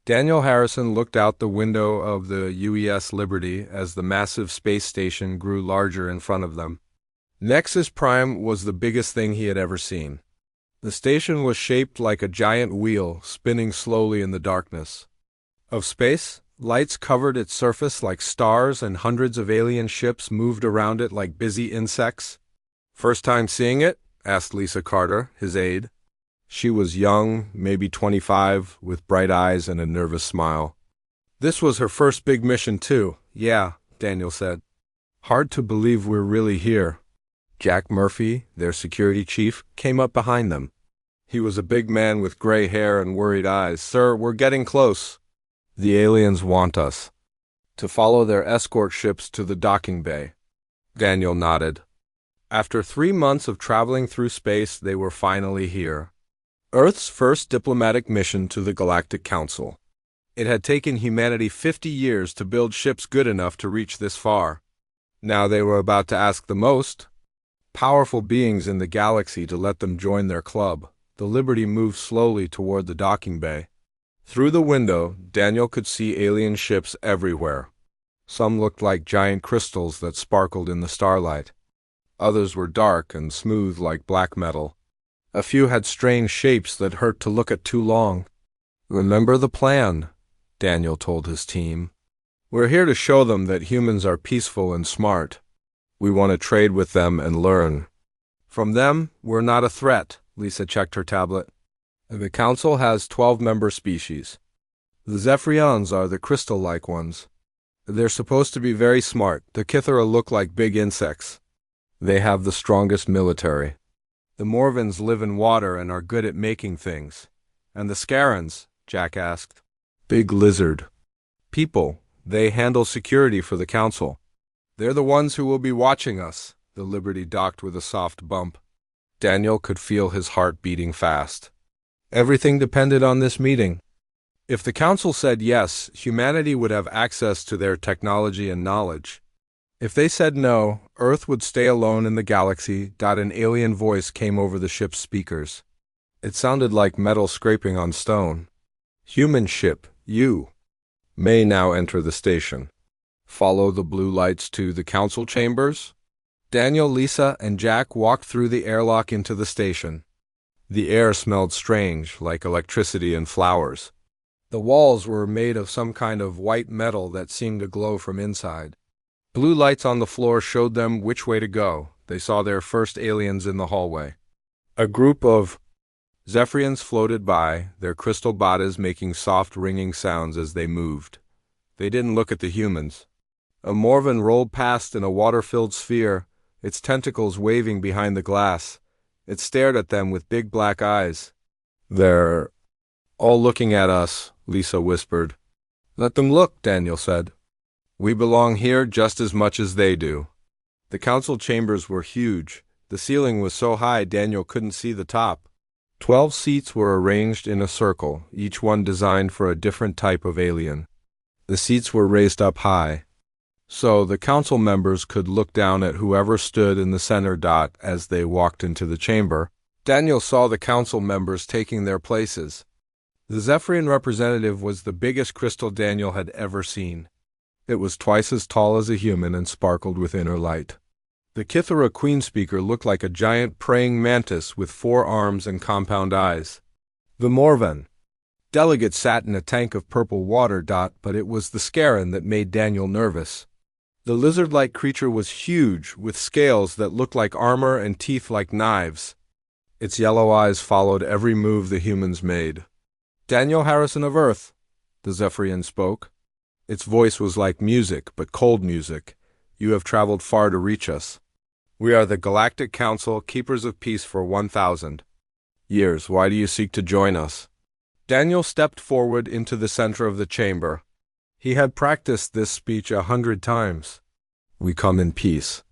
Daniel Harrison looked out the window of the UES Liberty as the massive space station grew larger in front of them. Nexus Prime was the biggest thing he had ever seen. The station was shaped like a giant wheel, spinning slowly in the darkness of space. Lights covered its surface like stars, and hundreds of alien ships moved around it like busy insects. "First time seeing it?" asked Lisa Carter, his aide. She was young, maybe 25, with bright eyes and a nervous smile. "This was her first big mission, too." "Yeah," Daniel said. "Hard to believe we're really here." Jack Murphy, their security chief, came up behind them. He was a big man with gray hair and worried eyes. "Sir, we're getting close. The aliens want us to follow their escort ships to the docking bay." Daniel nodded. After 3 months of traveling through space, they were finally here. Earth's first diplomatic mission to the Galactic Council. It had taken humanity 50 years to build ships good enough to reach this far. Now they were about to ask the most powerful beings in the galaxy to let them join their club. The Liberty moved slowly toward the docking bay. Through the window, Daniel could see alien ships everywhere. Some looked like giant crystals that sparkled in the starlight. Others were dark and smooth like black metal. A few had strange shapes that hurt to look at too long. "Remember the plan," Daniel told his team. "We're here to show them that humans are peaceful and smart. We want to trade with them and learn from them. We're not a threat." Lisa checked her tablet. "The Council has 12 member species. The Zephyrians are the crystal-like ones. They're supposed to be very smart. The Kithara look like big insects. They have the strongest military. The Morvans live in water and are good at making things." "And the Scarans?" Jack asked. "Big lizard people. They handle security for the Council. They're the ones who will be watching us." The Liberty docked with a soft bump. Daniel could feel his heart beating fast. Everything depended on this meeting. If the Council said yes, humanity would have access to their technology and knowledge. If they said no, Earth would stay alone in the galaxy. An alien voice came over the ship's speakers. It sounded like metal scraping on stone. "Human ship, you may now enter the station. Follow the blue lights to the Council chambers." Daniel, Lisa, and Jack walked through the airlock into the station. The air smelled strange, like electricity and flowers. The walls were made of some kind of white metal that seemed to glow from inside. Blue lights on the floor showed them which way to go. They saw their first aliens in the hallway. A group of Zephyrians floated by, their crystal bodies making soft ringing sounds as they moved. They didn't look at the humans. A Morvan rolled past in a water-filled sphere, its tentacles waving behind the glass. It stared at them with big black eyes. "They're all looking at us," Lisa whispered. "Let them look," Daniel said. "We belong here just as much as they do." The Council chambers were huge. The ceiling was so high Daniel couldn't see the top. 12 seats were arranged in a circle, each one designed for a different type of alien. The seats were raised up high, so the Council members could look down at whoever stood in the center dot as they walked into the chamber. Daniel saw the Council members taking their places. The Zephyrian representative was the biggest crystal Daniel had ever seen. It was twice as tall as a human and sparkled with inner light. The Kithara Queen Speaker looked like a giant praying mantis with 4 arms and compound eyes. The Morvan delegate sat in a tank of purple water. But it was the Scaran that made Daniel nervous. The lizard-like creature was huge, with scales that looked like armor and teeth like knives. Its yellow eyes followed every move the humans made. "Daniel Harrison of Earth," the Zephyrian spoke. Its voice was like music, but cold music. "You have traveled far to reach us. We are the Galactic Council, keepers of peace for 1,000 years. Why do you seek to join us?" Daniel stepped forward into the center of the chamber. He had practiced this speech 100 times. "We come in peace.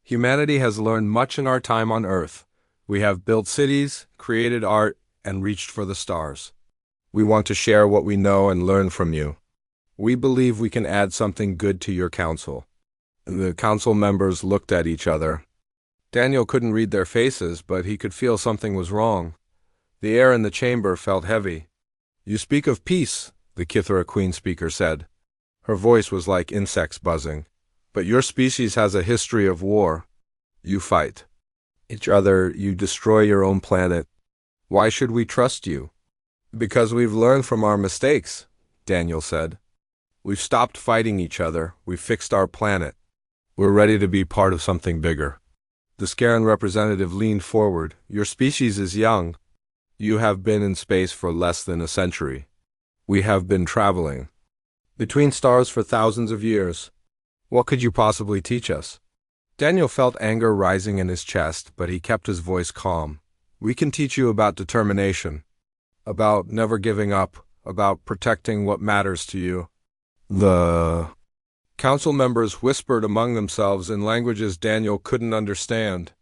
Humanity has learned much in our time on Earth. We have built cities, created art, and reached for the stars. We want to share what we know and learn from you. We believe we can add something good to your council." The council members looked at each other. Daniel couldn't read their faces, but he could feel something was wrong. The air in the chamber felt heavy. "You speak of peace," the Kithara Queen speaker said. Her voice was like insects buzzing. But your species has a history of war. You fight each other, you destroy your own planet. Why should we trust you? Because we've learned from our mistakes, Daniel said. We've stopped fighting each other, we've fixed our planet. We're ready to be part of something bigger. The Scaran representative leaned forward. Your species is young. You have been in space for less than a century. We have been traveling between stars for thousands of years. What could you possibly teach us? Daniel felt anger rising in his chest, but he kept his voice calm. We can teach you about determination, about never giving up, about protecting what matters to you. The council members whispered among themselves in languages Daniel couldn't understand.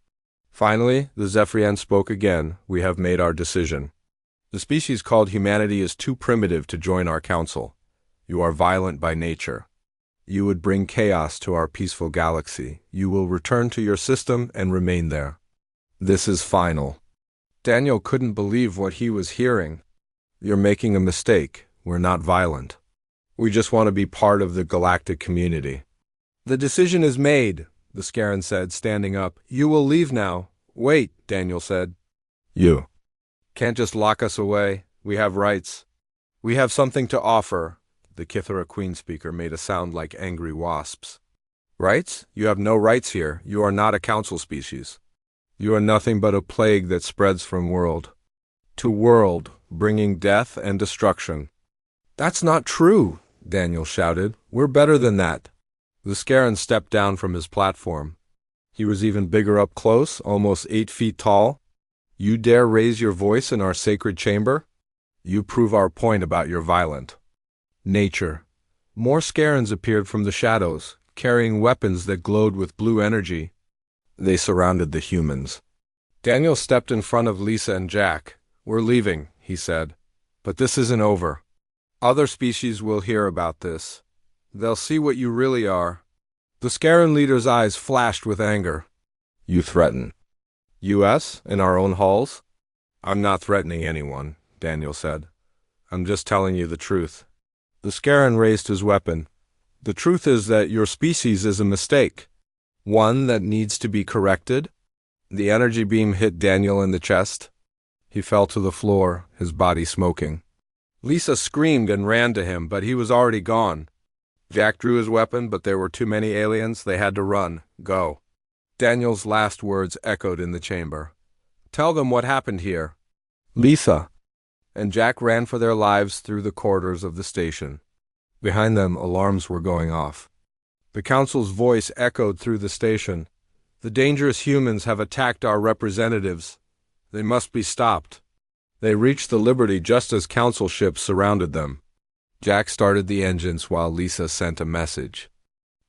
Finally, the Zephyrian spoke again. We have made our decision. The species called humanity is too primitive to join our council. You are violent by nature. You would bring chaos to our peaceful galaxy. You will return to your system and remain there. This is final. Daniel couldn't believe what he was hearing. You're making a mistake. We're not violent. We just want to be part of the galactic community. The decision is made, the Scaran said, standing up. You will leave now. Wait, Daniel said. You can't just lock us away. We have rights. We have something to offer. The Kithara Queen speaker made a sound like angry wasps. Rights? You have no rights here. You are not a council species. You are nothing but a plague that spreads from world to world, bringing death and destruction. That's not true, Daniel shouted. We're better than that. The Scaran stepped down from his platform. He was even bigger up close, almost 8 feet tall. You dare raise your voice in our sacred chamber? You prove our point about your violent nature. More Scarans appeared from the shadows, carrying weapons that glowed with blue energy. They surrounded the humans. Daniel stepped in front of Lisa and Jack. We're leaving, he said. But this isn't over. Other species will hear about this. They'll see what you really are. The Scaran leader's eyes flashed with anger. You threaten us in our own halls? I'm not threatening anyone, Daniel said. I'm just telling you the truth. The Scaran raised his weapon. The truth is that your species is a mistake. One that needs to be corrected. The energy beam hit Daniel in the chest. He fell to the floor, his body smoking. Lisa screamed and ran to him, but he was already gone. Jack drew his weapon, but there were too many aliens. They had to run. Go. Daniel's last words echoed in the chamber. Tell them what happened here. Lisa and Jack ran for their lives through the corridors of the station. Behind them, alarms were going off. The council's voice echoed through the station. The dangerous humans have attacked our representatives. They must be stopped. They reached the Liberty just as council ships surrounded them. Jack started the engines while Lisa sent a message.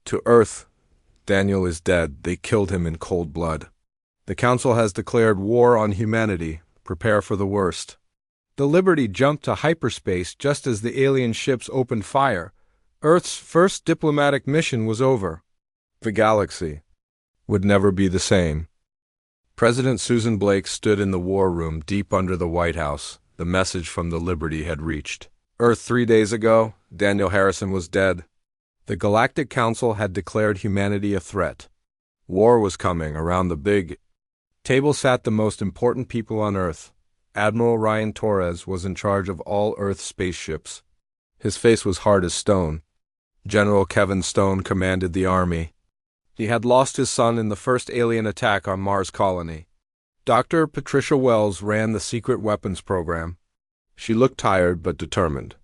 To Earth, Daniel is dead. They killed him in cold blood. The council has declared war on humanity. Prepare for the worst. The Liberty jumped to hyperspace just as the alien ships opened fire. Earth's first diplomatic mission was over. The galaxy would never be the same. President Susan Blake stood in the war room deep under the White House. The message from the Liberty had reached Earth 3 days ago. Daniel Harrison was dead. The Galactic Council had declared humanity a threat. War was coming. Around the big table sat the most important people on Earth. Admiral Ryan Torres was in charge of all Earth spaceships. His face was hard as stone. General Kevin Stone commanded the army. He had lost his son in the first alien attack on Mars Colony. Dr. Patricia Wells ran the secret weapons program. She looked tired but determined.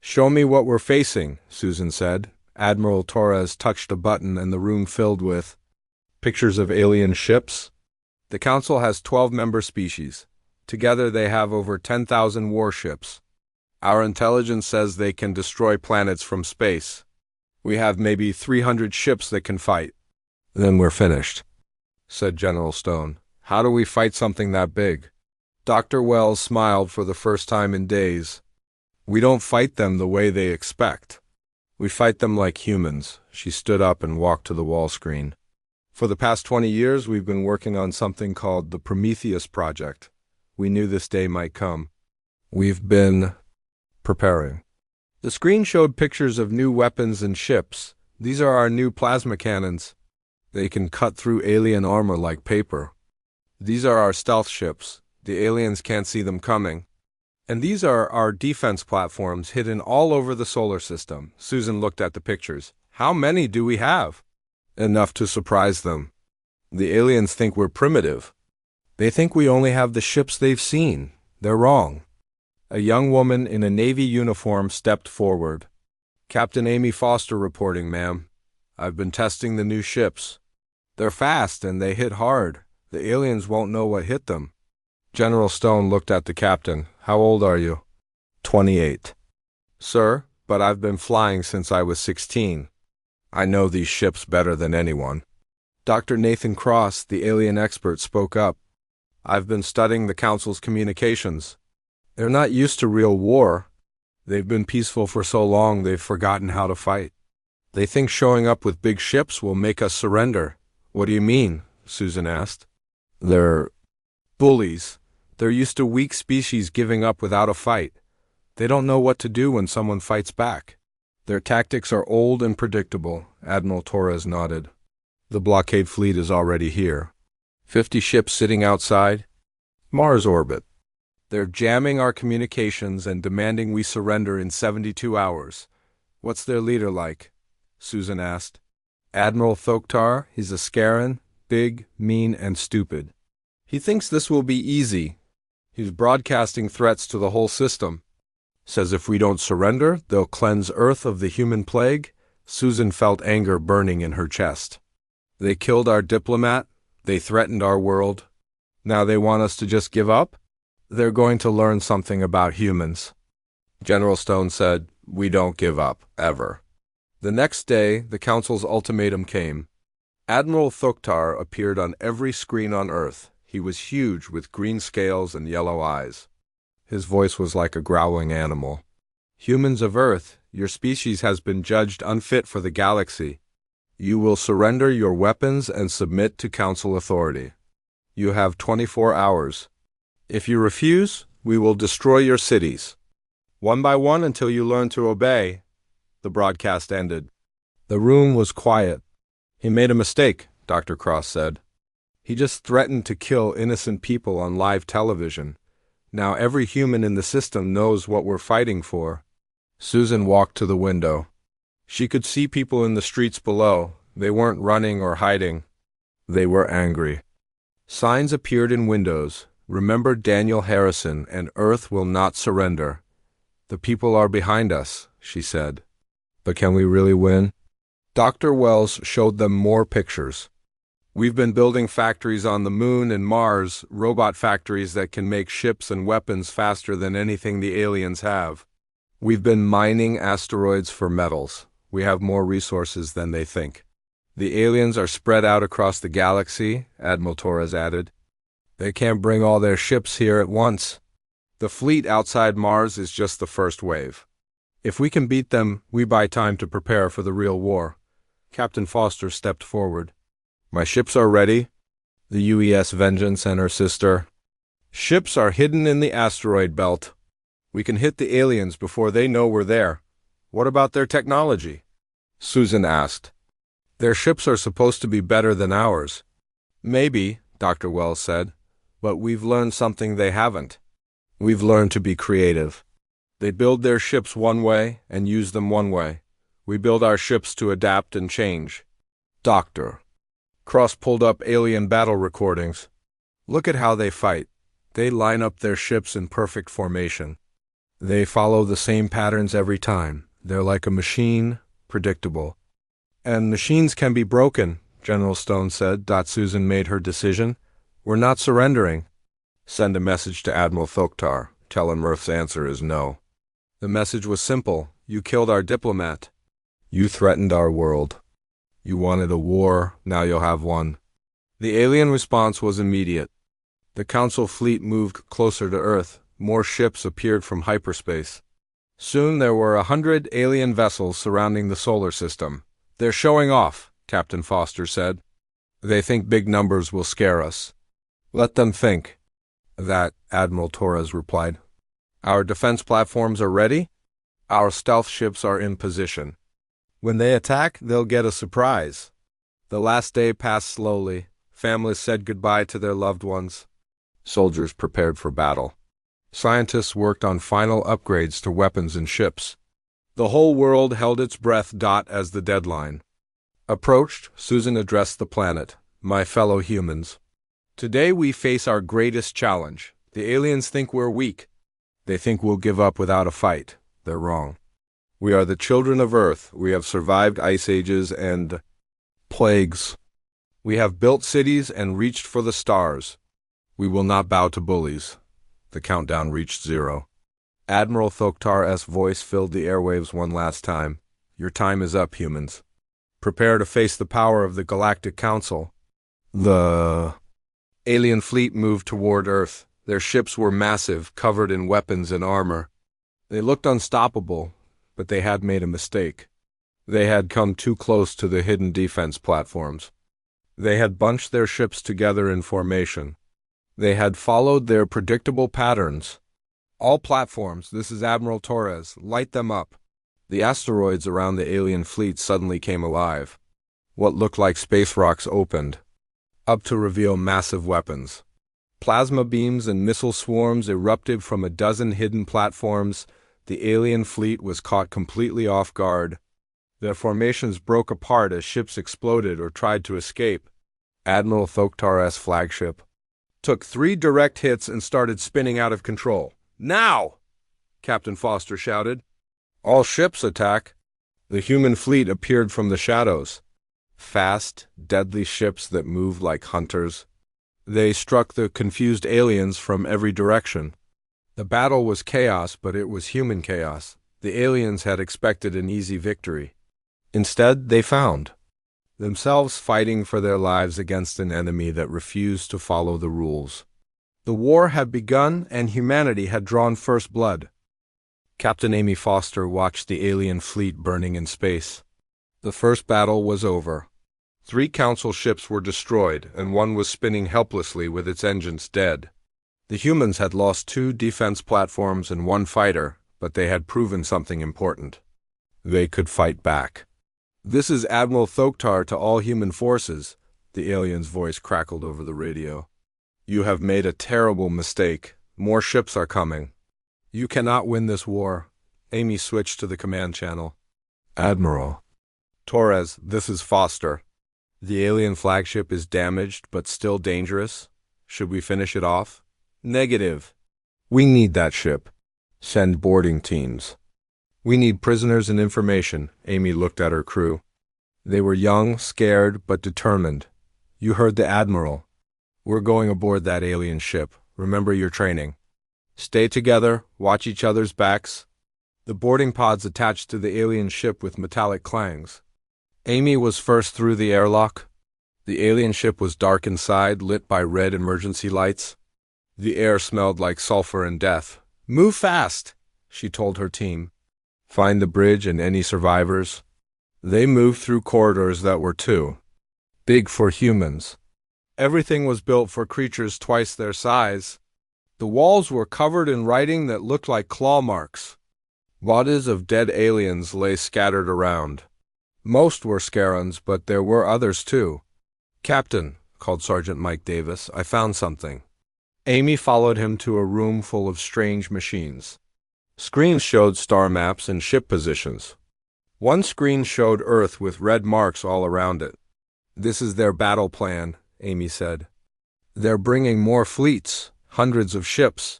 Show me what we're facing, Susan said. Admiral Torres touched a button and the room filled with pictures of alien ships. The Council has 12 member species. Together they have over 10,000 warships. Our intelligence says they can destroy planets from space. We have maybe 300 ships that can fight. Then we're finished, said General Stone. How do we fight something that big? Dr. Wells smiled for the first time in days. We don't fight them the way they expect. We fight them like humans. She stood up and walked to the wall screen. For the past 20 years, we've been working on something called the Prometheus Project. We knew this day might come. We've been preparing. The screen showed pictures of new weapons and ships. These are our new plasma cannons. They can cut through alien armor like paper. These are our stealth ships. The aliens can't see them coming. And these are our defense platforms hidden all over the solar system. Susan looked at the pictures. How many do we have? Enough to surprise them. The aliens think we're primitive. They think we only have the ships they've seen. They're wrong. A young woman in a Navy uniform stepped forward. Captain Amy Foster reporting, ma'am. I've been testing the new ships. They're fast and they hit hard. The aliens won't know what hit them. General Stone looked at the captain. How old are you? 28. Sir, but I've been flying since I was 16. I know these ships better than anyone. Dr. Nathan Cross, the alien expert, spoke up. I've been studying the Council's communications. They're not used to real war. They've been peaceful for so long they've forgotten how to fight. They think showing up with big ships will make us surrender. What do you mean? Susan asked. They're bullies. They're used to weak species giving up without a fight. They don't know what to do when someone fights back. Their tactics are old and predictable, Admiral Torres nodded. The blockade fleet is already here. 50 ships sitting outside Mars orbit. They're jamming our communications and demanding we surrender in 72 hours. What's their leader like? Susan asked. Admiral Thoktar. He's a Scaran, big, mean, and stupid. He thinks this will be easy. He's broadcasting threats to the whole system. Says if we don't surrender, they'll cleanse Earth of the human plague. Susan felt anger burning in her chest. They killed our diplomat. They threatened our world. Now they want us to just give up? They're going to learn something about humans. General Stone said, we don't give up, ever. The next day, the Council's ultimatum came. Admiral Thoktar appeared on every screen on Earth. He was huge with green scales and yellow eyes. His voice was like a growling animal. Humans of Earth, your species has been judged unfit for the galaxy. You will surrender your weapons and submit to Council authority. You have 24 hours. If you refuse, we will destroy your cities. One by one until you learn to obey. The broadcast ended. The room was quiet. He made a mistake, Dr. Cross said. He just threatened to kill innocent people on live television. Now every human in the system knows what we're fighting for. Susan walked to the window. She could see people in the streets below. They weren't running or hiding. They were angry. Signs appeared in windows. Remember Daniel Harrison, and Earth will not surrender. The people are behind us, she said. But can we really win? Dr. Wells showed them more pictures. We've been building factories on the Moon and Mars, robot factories that can make ships and weapons faster than anything the aliens have. We've been mining asteroids for metals. We have more resources than they think. The aliens are spread out across the galaxy, Admiral Torres added. They can't bring all their ships here at once. The fleet outside Mars is just the first wave. If we can beat them, we buy time to prepare for the real war. Captain Foster stepped forward. My ships are ready. The UES Vengeance and her sister. Ships are hidden in the asteroid belt. We can hit the aliens before they know we're there. What about their technology? Susan asked. Their ships are supposed to be better than ours. Maybe, Dr. Wells said, but we've learned something they haven't. We've learned to be creative. They build their ships one way and use them one way. We build our ships to adapt and change. Doctor. Cross pulled up alien battle recordings. Look at how they fight. They line up their ships in perfect formation. They follow the same patterns every time. They're like a machine, predictable. And machines can be broken, General Stone said. Susan made her decision. We're not surrendering. Send a message to Admiral Thoktar. Tell him Earth's answer is no. The message was simple. You killed our diplomat. You threatened our world. You wanted a war, now you'll have one. The alien response was immediate. The Council fleet moved closer to Earth. More ships appeared from hyperspace. Soon there were 100 alien vessels surrounding the solar system. They're showing off, Captain Foster said. They think big numbers will scare us. Let them think. That, Admiral Torres replied. Our defense platforms are ready? Our stealth ships are in position. When they attack, they'll get a surprise. The last day passed slowly. Families said goodbye to their loved ones. Soldiers prepared for battle. Scientists worked on final upgrades to weapons and ships. The whole world held its breath. As the deadline approached, Susan addressed the planet. My fellow humans. Today we face our greatest challenge. The aliens think we're weak. They think we'll give up without a fight. They're wrong. We are the children of Earth. We have survived ice ages and plagues. We have built cities and reached for the stars. We will not bow to bullies. The countdown reached 0. Admiral Thoktar's voice filled the airwaves one last time. Your time is up, humans. Prepare to face the power of the Galactic Council. The alien fleet moved toward Earth. Their ships were massive, covered in weapons and armor. They looked unstoppable, but they had made a mistake. They had come too close to the hidden defense platforms. They had bunched their ships together in formation. They had followed their predictable patterns. All platforms, this is Admiral Torres, light them up. The asteroids around the alien fleet suddenly came alive. What looked like space rocks opened up to reveal massive weapons. Plasma beams and missile swarms erupted from a dozen hidden platforms. The alien fleet was caught completely off guard. Their formations broke apart as ships exploded or tried to escape. Admiral Thoktar's flagship took 3 direct hits and started spinning out of control. Now! Captain Foster shouted. All ships attack. The human fleet appeared from the shadows. Fast, deadly ships that moved like hunters. They struck the confused aliens from every direction. The battle was chaos, but it was human chaos. The aliens had expected an easy victory. Instead, they found themselves fighting for their lives against an enemy that refused to follow the rules. The war had begun, and humanity had drawn first blood. Captain Amy Foster watched the alien fleet burning in space. The first battle was over. 3 council ships were destroyed, and 1 was spinning helplessly with its engines dead. The humans had lost 2 defense platforms and 1 fighter, but they had proven something important. They could fight back. This is Admiral Thoktar to all human forces, the alien's voice crackled over the radio. You have made a terrible mistake. More ships are coming. You cannot win this war. Amy switched to the command channel. Admiral Torres, this is Foster. The alien flagship is damaged, but still dangerous. Should we finish it off? Negative. We need that ship. Send boarding teams. We need prisoners and information. Amy looked at her crew. They were young, scared, but determined. You heard the Admiral. We're going aboard that alien ship. Remember your training. Stay together, watch each other's backs. The boarding pods attached to the alien ship with metallic clangs. Amy was first through the airlock. The alien ship was dark inside, lit by red emergency lights. The air smelled like sulfur and death. Move fast, she told her team. Find the bridge and any survivors. They moved through corridors that were too big for humans. Everything was built for creatures twice their size. The walls were covered in writing that looked like claw marks. Bodies of dead aliens lay scattered around. Most were Scarons, but there were others too. Captain, called Sergeant Mike Davis, I found something. Amy followed him to a room full of strange machines. Screens showed star maps and ship positions. One screen showed Earth with red marks all around it. This is their battle plan, Amy said. They're bringing more fleets, hundreds of ships.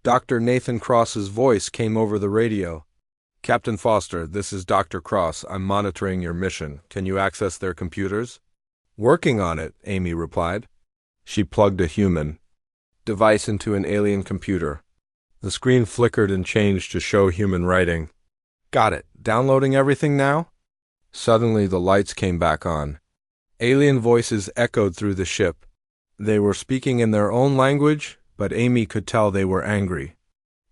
Dr. Nathan Cross's voice came over the radio. Captain Foster, this is Dr. Cross. I'm monitoring your mission. Can you access their computers? Working on it, Amy replied. She plugged a human device into an alien computer. The screen flickered and changed to show human writing. Got it. Downloading everything now? Suddenly the lights came back on. Alien voices echoed through the ship. They were speaking in their own language, but Amy could tell they were angry.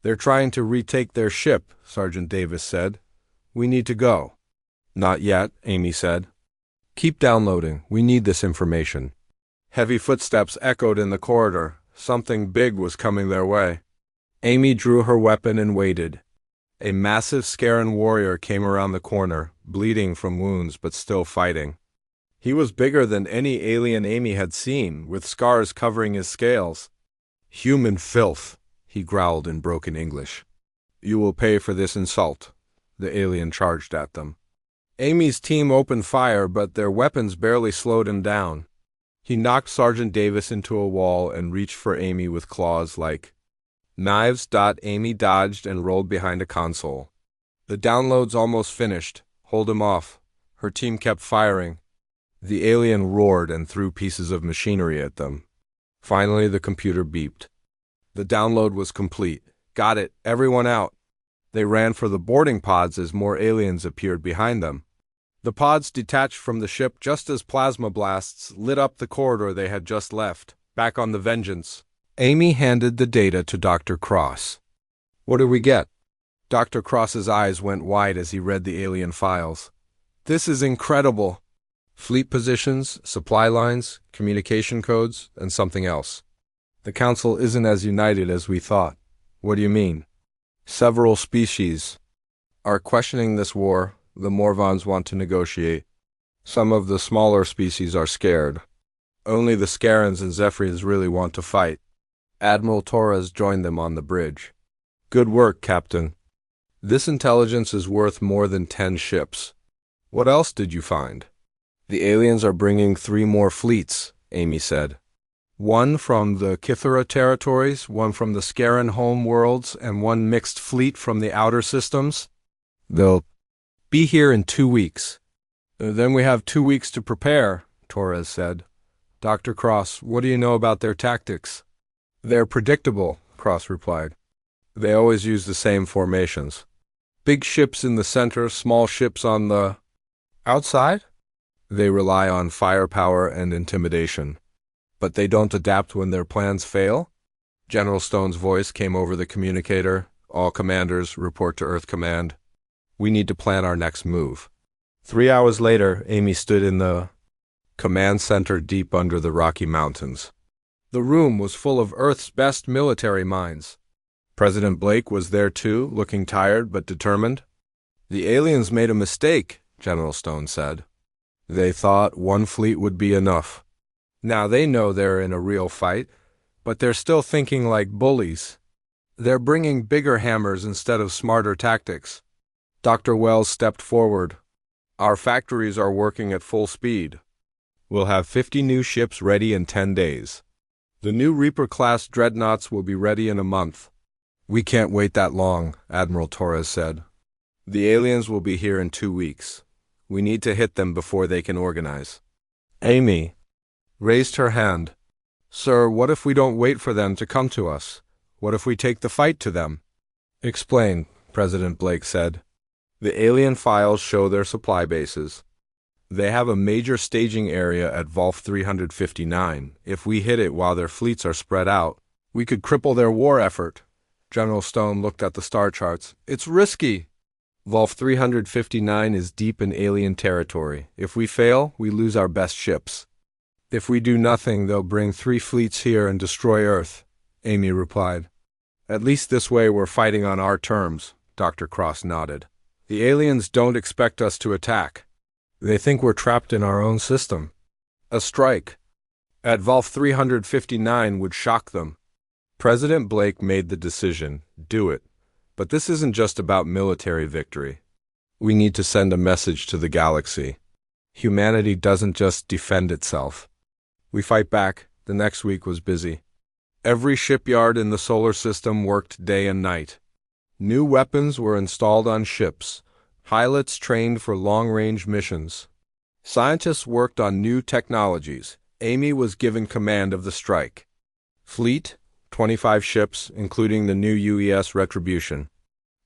They're trying to retake their ship, Sergeant Davis said. We need to go. Not yet, Amy said. Keep downloading. We need this information. Heavy footsteps echoed in the corridor. Something big was coming their way. Amy drew her weapon and waited. A massive Scaran warrior came around the corner, bleeding from wounds but still fighting. He was bigger than any alien Amy had seen, with scars covering his scales. "Human filth," he growled in broken English. "You will pay for this insult." The alien charged at them. Amy's team opened fire, but their weapons barely slowed him down. He knocked Sergeant Davis into a wall and reached for Amy with claws like knives. Amy dodged and rolled behind a console. "The download's almost finished. Hold him off." Her team kept firing. The alien roared and threw pieces of machinery at them. Finally, the computer beeped. The download was complete. "Got it. Everyone out." They ran for the boarding pods as more aliens appeared behind them. The pods detached from the ship just as plasma blasts lit up the corridor they had just left. Back on the Vengeance, Amy handed the data to Dr. Cross. "What do we get?" Dr. Cross's eyes went wide as he read the alien files. "This is incredible. Fleet positions, supply lines, communication codes, and something else. The Council isn't as united as we thought." "What do you mean?" "Several species are questioning this war. The Morvons want to negotiate. Some of the smaller species are scared. Only the Scarans and Zephyrs really want to fight." Admiral Torres joined them on the bridge. "Good work, Captain. This intelligence is worth more than 10 ships. What else did you find?" "The aliens are bringing 3 more fleets," Amy said. "One from the Kithera territories, one from the Scaran home worlds, and one mixed fleet from the outer systems. They'll be here in 2 weeks." "Then we have 2 weeks to prepare," Torres said. "Dr. Cross, what do you know about their tactics?" "They're predictable," Cross replied. "They always use the same formations. Big ships in the center, small ships on the outside. They rely on firepower and intimidation. But they don't adapt when their plans fail?" General Stone's voice came over the communicator. "All commanders, report to Earth Command. We need to plan our next move." 3 hours later, Amy stood in the command center deep under the Rocky Mountains. The room was full of Earth's best military minds. President Blake was there too, looking tired but determined. "The aliens made a mistake," General Stone said. "They thought one fleet would be enough. Now they know they're in a real fight, but they're still thinking like bullies. They're bringing bigger hammers instead of smarter tactics." Dr. Wells stepped forward. "Our factories are working at full speed. We'll have 50 new ships ready in 10 days. The new Reaper-class dreadnoughts will be ready in a month." "We can't wait that long," Admiral Torres said. "The aliens will be here in 2 weeks. We need to hit them before they can organize." Amy raised her hand. "Sir, what if we don't wait for them to come to us? What if we take the fight to them?" "Explain," President Blake said. "The alien files show their supply bases. They have a major staging area at Volf 359. If we hit it while their fleets are spread out, we could cripple their war effort." General Stone looked at the star charts. "It's risky. Volf 359 is deep in alien territory. If we fail, we lose our best ships." "If we do nothing, they'll bring 3 fleets here and destroy Earth," Amy replied. "At least this way we're fighting on our terms," Dr. Cross nodded. "The aliens don't expect us to attack. They think we're trapped in our own system. A strike at Volf 359 would shock them." President Blake made the decision. Do it. But this isn't just about military victory. We need to send a message to the galaxy. Humanity doesn't just defend itself. We fight back. The next week was busy. Every shipyard in the solar system worked day and night. New weapons were installed on ships. Pilots trained for long-range missions. Scientists worked on new technologies. Amy was given command of the strike. Fleet, 25 ships, including the new UES Retribution.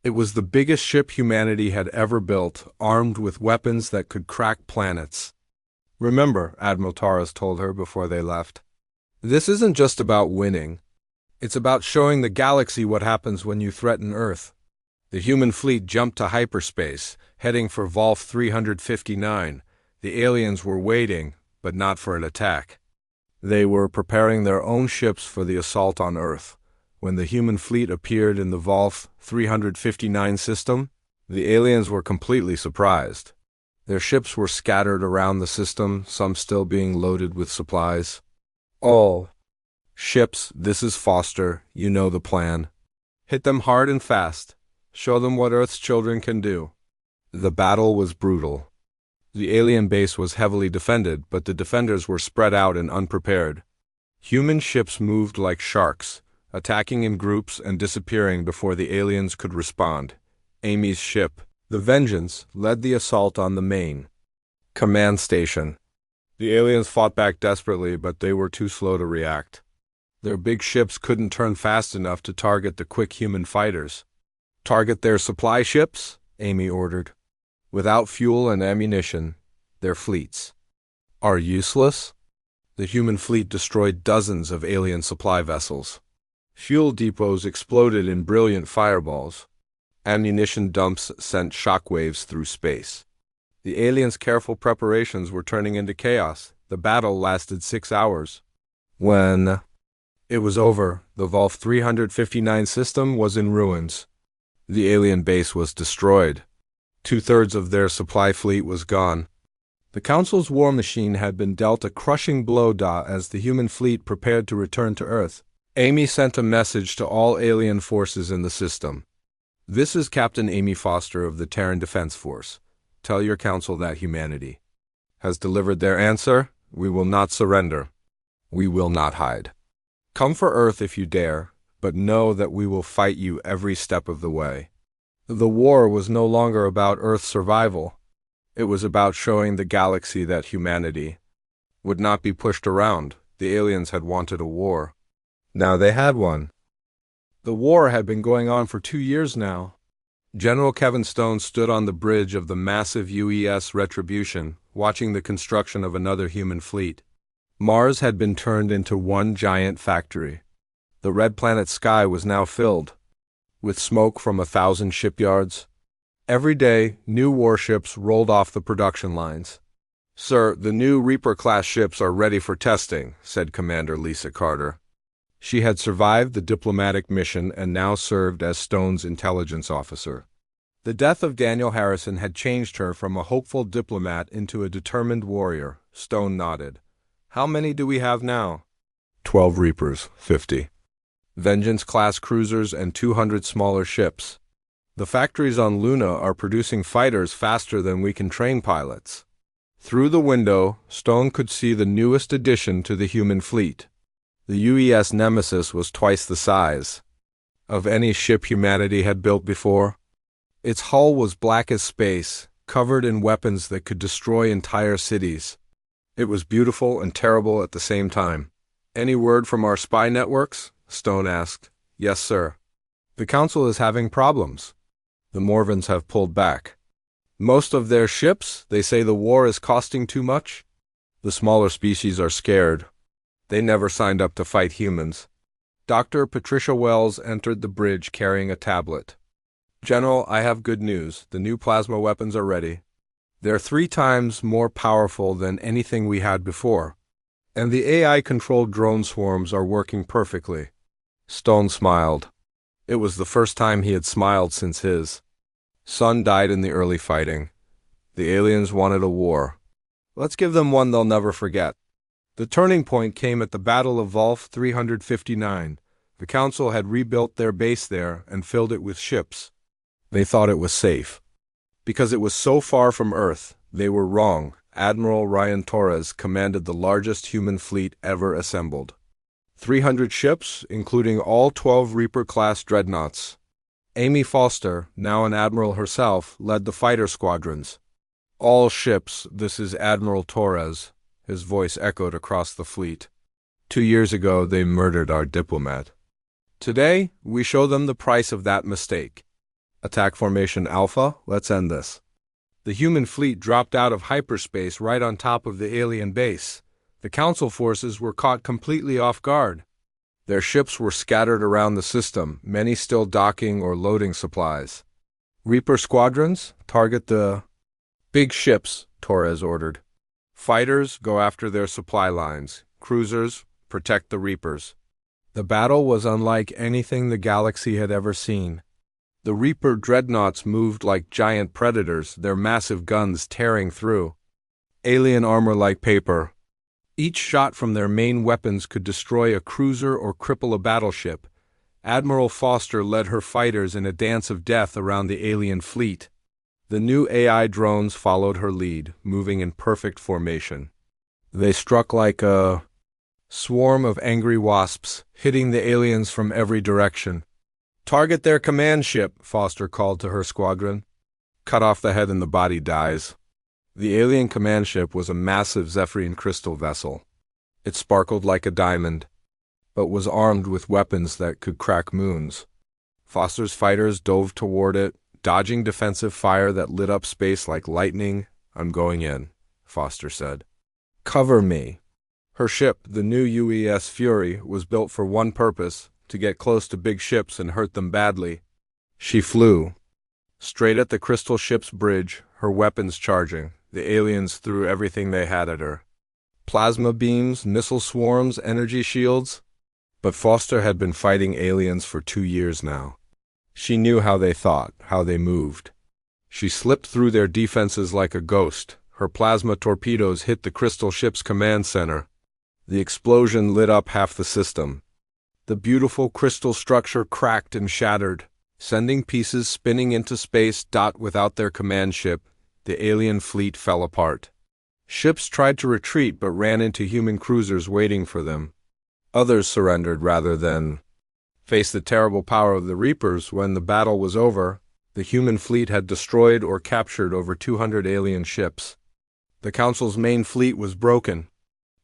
It was the biggest ship humanity had ever built, armed with weapons that could crack planets. "Remember," Admiral Torres told her before they left, "this isn't just about winning. It's about showing the galaxy what happens when you threaten Earth." The human fleet jumped to hyperspace, heading for Volf 359. The aliens were waiting, but not for an attack. They were preparing their own ships for the assault on Earth. When the human fleet appeared in the Volf 359 system, the aliens were completely surprised. Their ships were scattered around the system, some still being loaded with supplies. All ships, this is Foster, you know the plan. Hit them hard and fast. Show them what Earth's children can do. The battle was brutal. The alien base was heavily defended, but the defenders were spread out and unprepared. Human ships moved like sharks, attacking in groups and disappearing before the aliens could respond. Amy's ship, the Vengeance, led the assault on the main command station. The aliens fought back desperately, but they were too slow to react. Their big ships couldn't turn fast enough to target the quick human fighters. Target their supply ships, Amy ordered. Without fuel and ammunition, their fleets are useless. The human fleet destroyed dozens of alien supply vessels. Fuel depots exploded in brilliant fireballs. Ammunition dumps sent shockwaves through space. The aliens' careful preparations were turning into chaos. The battle lasted 6 hours. When it was over, the Volf 359 system was in ruins. The alien base was destroyed. 2/3 of their supply fleet was gone. The Council's war machine had been dealt a crushing blow as the human fleet prepared to return to Earth. Amy sent a message to all alien forces in the system. This is Captain Amy Foster of the Terran Defense Force. Tell your Council that humanity has delivered their answer. We will not surrender. We will not hide. Come for Earth if you dare, but know that we will fight you every step of the way. The war was no longer about Earth's survival. It was about showing the galaxy that humanity would not be pushed around. The aliens had wanted a war. Now they had one. The war had been going on for 2 years now. General Kevin Stone stood on the bridge of the massive UES Retribution, watching the construction of another human fleet. Mars had been turned into one giant factory. The red planet's sky was now filled with smoke from 1,000 shipyards. Every day, new warships rolled off the production lines. Sir, the new Reaper-class ships are ready for testing, said Commander Lisa Carter. She had survived the diplomatic mission and now served as Stone's intelligence officer. The death of Daniel Harrison had changed her from a hopeful diplomat into a determined warrior. Stone nodded. How many do we have now? 12 Reapers, 50. Vengeance-class cruisers and 200 smaller ships. The factories on Luna are producing fighters faster than we can train pilots. Through the window, Stone could see the newest addition to the human fleet. The UES Nemesis was twice the size of any ship humanity had built before. Its hull was black as space, covered in weapons that could destroy entire cities. It was beautiful and terrible at the same time. Any word from our spy networks? Stone asked. Yes, sir. The Council is having problems. The Morvans have pulled back. Most of their ships, they say the war is costing too much. The smaller species are scared. They never signed up to fight humans. Dr. Patricia Wells entered the bridge carrying a tablet. General, I have good news. The new plasma weapons are ready. They're 3 times more powerful than anything we had before. And the AI-controlled drone swarms are working perfectly. Stone smiled. It was the first time he had smiled since his son died in the early fighting. The aliens wanted a war. Let's give them one they'll never forget. The turning point came at the Battle of Volf 359. The Council had rebuilt their base there and filled it with ships. They thought it was safe. Because it was so far from Earth, they were wrong. Admiral Ryan Torres commanded the largest human fleet ever assembled. 300 ships, including all 12 Reaper-class dreadnoughts. Amy Foster, now an admiral herself, led the fighter squadrons. All ships, this is Admiral Torres. His voice echoed across the fleet. 2 years ago, they murdered our diplomat. Today, we show them the price of that mistake. Attack Formation Alpha, let's end this. The human fleet dropped out of hyperspace right on top of the alien base. The Council forces were caught completely off guard. Their ships were scattered around the system, many still docking or loading supplies. Reaper squadrons, target the big ships, Torres ordered. Fighters, go after their supply lines. Cruisers, protect the Reapers. The battle was unlike anything the galaxy had ever seen. The Reaper dreadnoughts moved like giant predators, their massive guns tearing through alien armor like paper. Each shot from their main weapons could destroy a cruiser or cripple a battleship. Admiral Foster led her fighters in a dance of death around the alien fleet. The new AI drones followed her lead, moving in perfect formation. They struck like a swarm of angry wasps, hitting the aliens from every direction. "Target their command ship," Foster called to her squadron. "Cut off the head and the body dies." The alien command ship was a massive Zephyrian crystal vessel. It sparkled like a diamond, but was armed with weapons that could crack moons. Foster's fighters dove toward it, dodging defensive fire that lit up space like lightning. "I'm going in," Foster said. "Cover me." Her ship, the new UES Fury, was built for one purpose: to get close to big ships and hurt them badly. She flew straight at the crystal ship's bridge, her weapons charging. The aliens threw everything they had at her: plasma beams, missile swarms, energy shields. But Foster had been fighting aliens for 2 years now. She knew how they thought, how they moved. She slipped through their defenses like a ghost. Her plasma torpedoes hit the crystal ship's command center. The explosion lit up half the system. The beautiful crystal structure cracked and shattered, sending pieces spinning into space. Without their command ship, the alien fleet fell apart. Ships tried to retreat but ran into human cruisers waiting for them. Others surrendered rather than face the terrible power of the Reapers. When the battle was over, the human fleet had destroyed or captured over 200 alien ships. The Council's main fleet was broken.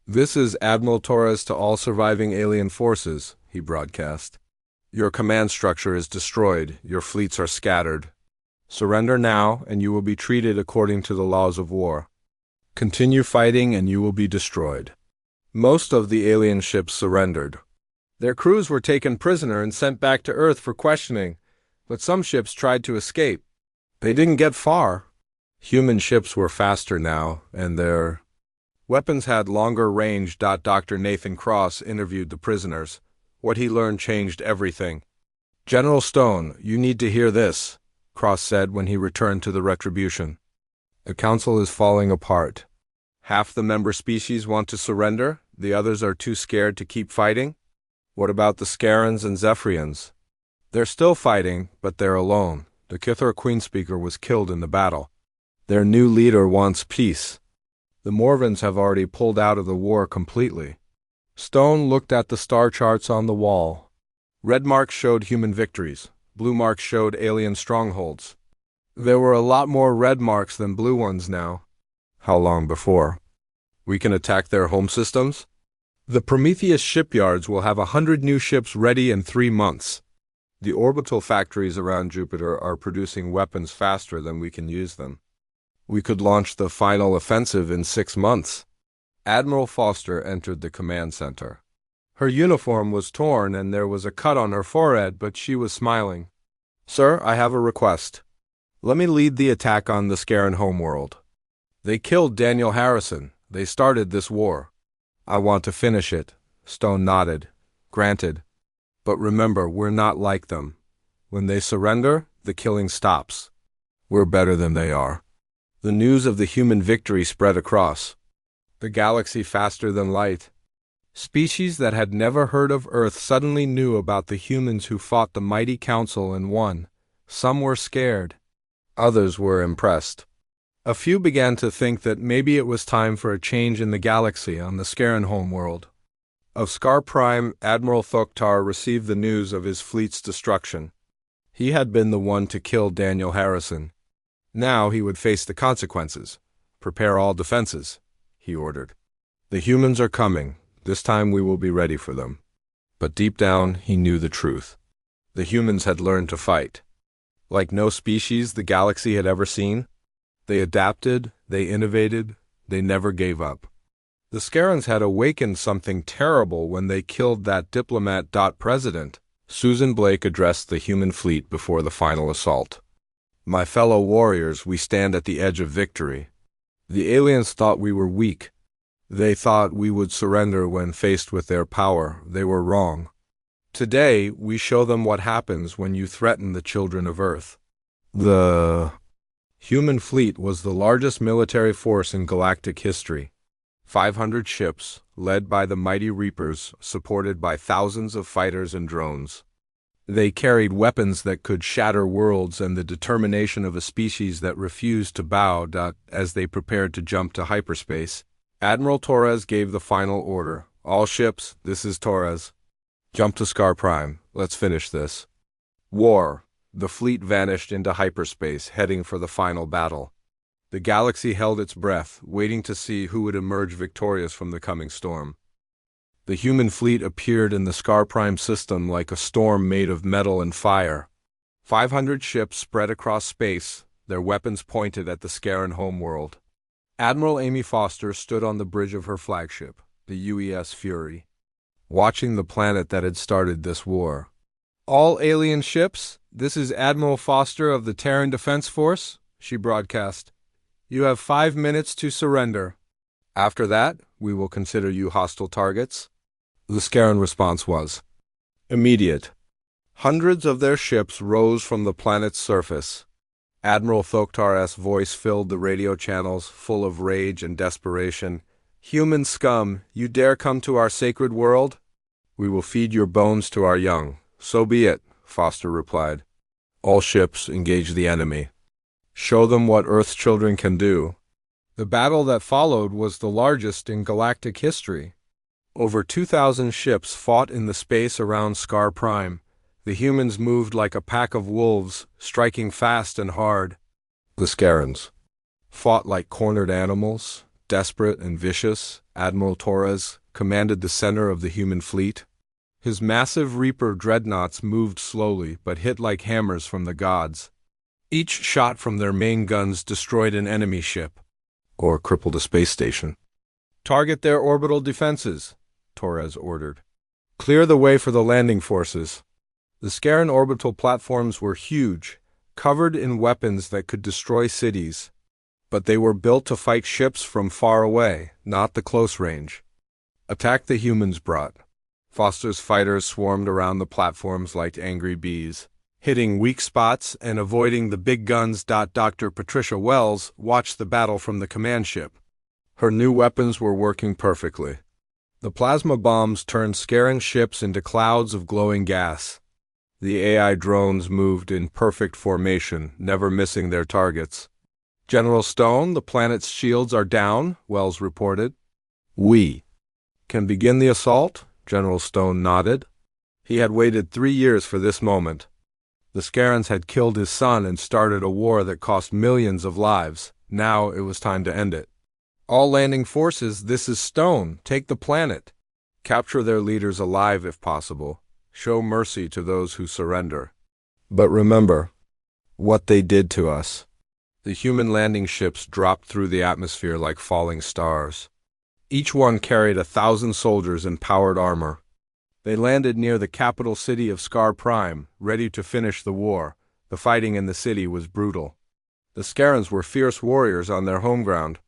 "This is Admiral Torres to all surviving alien forces," he broadcast. "Your command structure is destroyed. Your fleets are scattered. Surrender now, and you will be treated according to the laws of war. Continue fighting, and you will be destroyed." Most of the alien ships surrendered. Their crews were taken prisoner and sent back to Earth for questioning, but some ships tried to escape. They didn't get far. Human ships were faster now, and their weapons had longer range. Dr. Nathan Cross interviewed the prisoners. What he learned changed everything. "General Stone, you need to hear this," Cross said when he returned to the Retribution. "The Council is falling apart. Half the member species want to surrender, the others are too scared to keep fighting. What about the Scarans and Zephyrians? They're still fighting, but they're alone. The Kithra Queenspeaker was killed in the battle. Their new leader wants peace. The Morvans have already pulled out of the war completely." Stone looked at the star charts on the wall. Red marks showed human victories. Blue marks showed alien strongholds. There were a lot more red marks than blue ones now. "How long before we can attack their home systems?" "The Prometheus shipyards will have 100 new ships ready in 3 months. The orbital factories around Jupiter are producing weapons faster than we can use them. We could launch the final offensive in 6 months." Admiral Foster entered the command center. Her uniform was torn and there was a cut on her forehead, but she was smiling. "Sir, I have a request. Let me lead the attack on the Scaran homeworld. They killed Daniel Harrison. They started this war. I want to finish it." Stone nodded. "Granted. But remember, we're not like them. When they surrender, the killing stops. We're better than they are." The news of the human victory spread across the galaxy faster than light. Species that had never heard of Earth suddenly knew about the humans who fought the mighty Council and won. Some were scared. Others were impressed. A few began to think that maybe it was time for a change in the galaxy on the Scaran homeworld. Of Scar Prime, Admiral Thoktar received the news of his fleet's destruction. He had been the one to kill Daniel Harrison. Now he would face the consequences. "Prepare all defenses," he ordered. "The humans are coming. This time we will be ready for them." But deep down, he knew the truth. The humans had learned to fight. Like no species the galaxy had ever seen. They adapted, they innovated, they never gave up. The Scarans had awakened something terrible when they killed that Diplomat. President Susan Blake addressed the human fleet before the final assault. "My fellow warriors, we stand at the edge of victory. The aliens thought we were weak. They thought we would surrender when faced with their power. They were wrong. Today, we show them what happens when you threaten the children of Earth. The human fleet was the largest military force in galactic history. 500 ships, led by the mighty Reapers, supported by thousands of fighters and drones. They carried weapons that could shatter worlds and the determination of a species that refused to bow. As they prepared to jump to hyperspace, Admiral Torres gave the final order. All ships, this is Torres. Jump to Scar Prime. Let's finish this. War. The fleet vanished into hyperspace, heading for the final battle. The galaxy held its breath, waiting to see who would emerge victorious from the coming storm. The human fleet appeared in the Scar Prime system like a storm made of metal and fire. 500 ships spread across space, their weapons pointed at the Scaran homeworld. Admiral Amy Foster stood on the bridge of her flagship, the UES Fury, watching the planet that had started this war. All alien ships, this is Admiral Foster of the Terran Defense Force, she broadcast. You have 5 minutes to surrender. After that, we will consider you hostile targets. The Scaran response was immediate. Hundreds of their ships rose from the planet's surface. Admiral Thoktar's voice filled the radio channels, full of rage and desperation. Human scum, you dare come to our sacred world? We will feed your bones to our young. So be it, Foster replied. All ships engage the enemy. Show them what Earth's children can do. The battle that followed was the largest in galactic history. Over 2,000 ships fought in the space around Scar Prime. The humans moved like a pack of wolves, striking fast and hard. The Scarans fought like cornered animals, desperate and vicious. Admiral Torres commanded the center of the human fleet. His massive Reaper dreadnoughts moved slowly but hit like hammers from the gods. Each shot from their main guns destroyed an enemy ship, or crippled a space station. Target their orbital defenses, Torres ordered. Clear the way for the landing forces. The Scaran orbital platforms were huge, covered in weapons that could destroy cities. But they were built to fight ships from far away, not the close range. Attack the humans brought. Foster's fighters swarmed around the platforms like angry bees, hitting weak spots and avoiding the big guns. Dr. Patricia Wells watched the battle from the command ship. Her new weapons were working perfectly. The plasma bombs turned Scaran ships into clouds of glowing gas. The AI drones moved in perfect formation, never missing their targets. General Stone, the planet's shields are down, Wells reported. We can begin the assault? General Stone nodded. He had waited 3 years for this moment. The Scarans had killed his son and started a war that cost millions of lives. Now it was time to end it. All landing forces, this is Stone. Take the planet. Capture their leaders alive if possible. Show mercy to those who surrender. But remember what they did to us. The human landing ships dropped through the atmosphere like falling stars. Each one carried 1,000 soldiers in powered armor. They landed near the capital city of Scar Prime, ready to finish the war. The fighting in the city was brutal. The Scarans were fierce warriors on their home ground.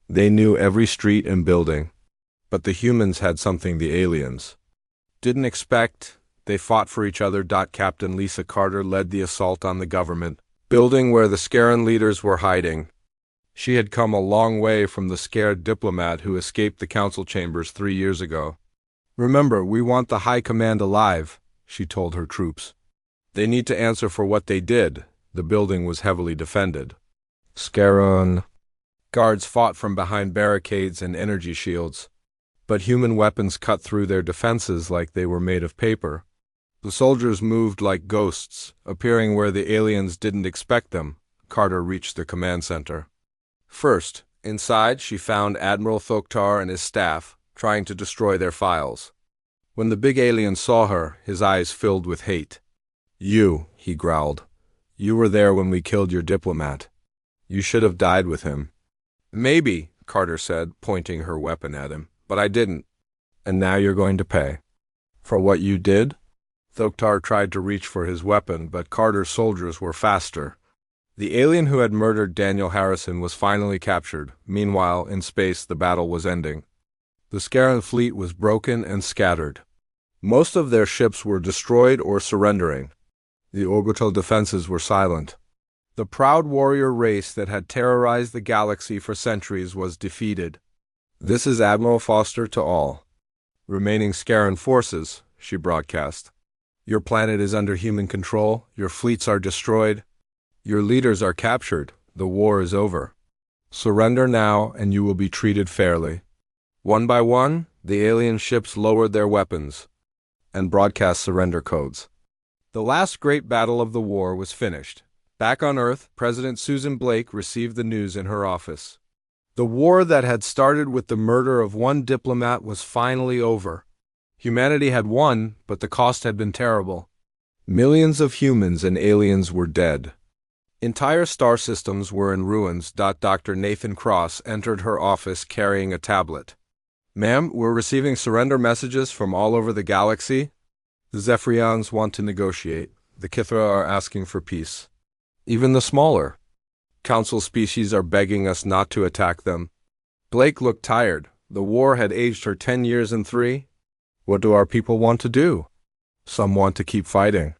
They knew every street and building. But the humans had something the aliens didn't expect. They fought for each other. Captain Lisa Carter led the assault on the government building where the Scaran leaders were hiding. She had come a long way from the scared diplomat who escaped the council chambers 3 years ago. Remember, we want the high command alive, she told her troops. They need to answer for what they did. The building was heavily defended. Scaran guards fought from behind barricades and energy shields, but human weapons cut through their defenses like they were made of paper. The soldiers moved like ghosts, appearing where the aliens didn't expect them. Carter reached the command center. First, inside, she found Admiral Thoktar and his staff trying to destroy their files. When the big alien saw her, his eyes filled with hate. You, he growled. You were there when we killed your diplomat. You should have died with him. Maybe, Carter said, pointing her weapon at him, but I didn't. And now you're going to pay. For what you did? Thoktar tried to reach for his weapon, but Carter's soldiers were faster. The alien who had murdered Daniel Harrison was finally captured. Meanwhile, in space, the battle was ending. The Scaran fleet was broken and scattered. Most of their ships were destroyed or surrendering. The orbital defenses were silent. The proud warrior race that had terrorized the galaxy for centuries was defeated. This is Admiral Foster to all remaining Scaran forces, she broadcast. Your planet is under human control, your fleets are destroyed, your leaders are captured, the war is over. Surrender now and you will be treated fairly. One by one, the alien ships lowered their weapons and broadcast surrender codes. The last great battle of the war was finished. Back on Earth, President Susan Blake received the news in her office. The war that had started with the murder of one diplomat was finally over. Humanity had won, but the cost had been terrible. Millions of humans and aliens were dead. Entire star systems were in ruins. Dr. Nathan Cross entered her office carrying a tablet. Ma'am, we're receiving surrender messages from all over the galaxy. The Zephyrians want to negotiate. The Kithra are asking for peace. Even the smaller Council species are begging us not to attack them. Blake looked tired. The war had aged her 10 years and 3. What do our people want to do? Some want to keep fighting.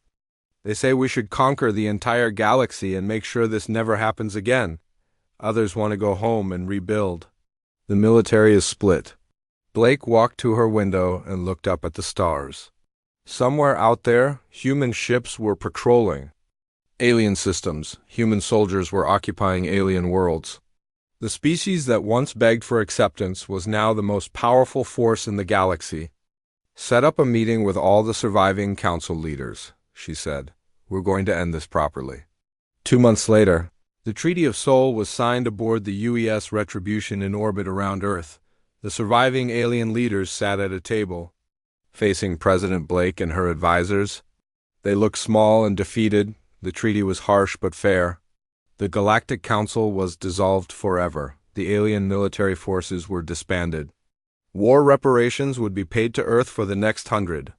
They say we should conquer the entire galaxy and make sure this never happens again. Others want to go home and rebuild. The military is split. Blake walked to her window and looked up at the stars. Somewhere out there, human ships were patrolling. Alien systems, human soldiers were occupying alien worlds. The species that once begged for acceptance was now the most powerful force in the galaxy. Set up a meeting with all the surviving council leaders, she said. We're going to end this properly. 2 months later, the Treaty of Sol was signed aboard the UES Retribution in orbit around Earth. The surviving alien leaders sat at a table, facing President Blake and her advisors. They looked small and defeated. The treaty was harsh but fair. The Galactic Council was dissolved forever. The alien military forces were disbanded. War reparations would be paid to Earth for the next 100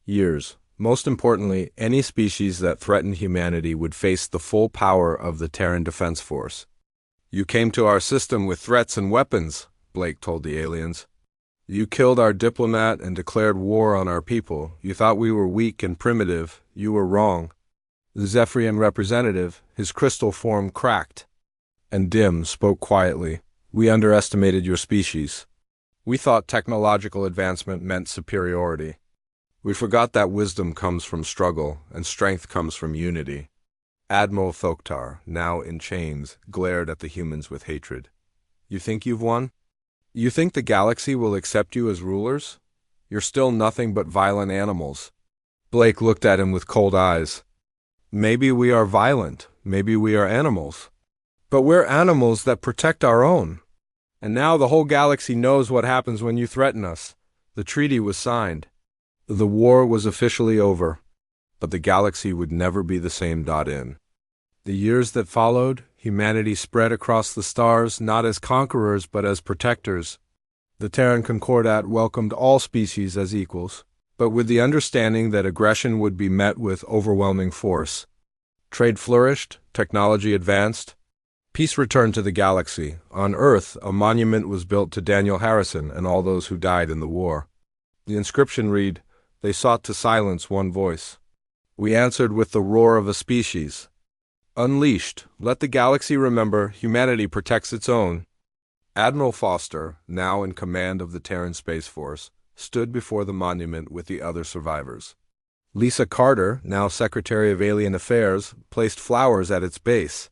years. Most importantly, any species that threatened humanity would face the full power of the Terran Defense Force. You came to our system with threats and weapons, Blake told the aliens. You killed our diplomat and declared war on our people. You thought we were weak and primitive. You were wrong. The Zephyrian representative, his crystal form cracked, and Dim spoke quietly. We underestimated your species. We thought technological advancement meant superiority. We forgot that wisdom comes from struggle, and strength comes from unity. Admiral Thoktar, now in chains, glared at the humans with hatred. You think you've won? You think the galaxy will accept you as rulers? You're still nothing but violent animals. Blake looked at him with cold eyes. Maybe we are violent, maybe we are animals. But we're animals that protect our own. And now the whole galaxy knows what happens when you threaten us. The treaty was signed. The war was officially over, but the galaxy would never be the same. In the years that followed, humanity spread across the stars not as conquerors but as protectors. The Terran Concordat welcomed all species as equals, but with the understanding that aggression would be met with overwhelming force. Trade flourished, technology advanced. Peace returned to the galaxy. On Earth, a monument was built to Daniel Harrison and all those who died in the war. The inscription read, "They sought to silence one voice. We answered with the roar of a species. Unleashed, let the galaxy remember humanity protects its own." Admiral Foster, now in command of the Terran Space Force, stood before the monument with the other survivors. Lisa Carter, now Secretary of Alien Affairs, placed flowers at its base.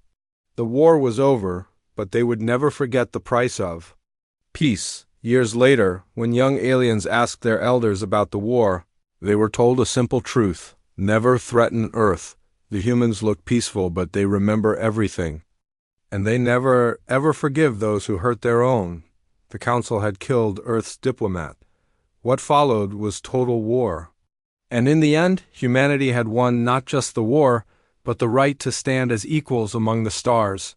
The war was over, but they would never forget the price of peace. Years later, when young aliens asked their elders about the war, they were told a simple truth: never threaten Earth. The humans look peaceful, but they remember everything. And they never, ever forgive those who hurt their own. The Council had killed Earth's diplomat. What followed was total war. And in the end, humanity had won not just the war, but the right to stand as equals among the stars.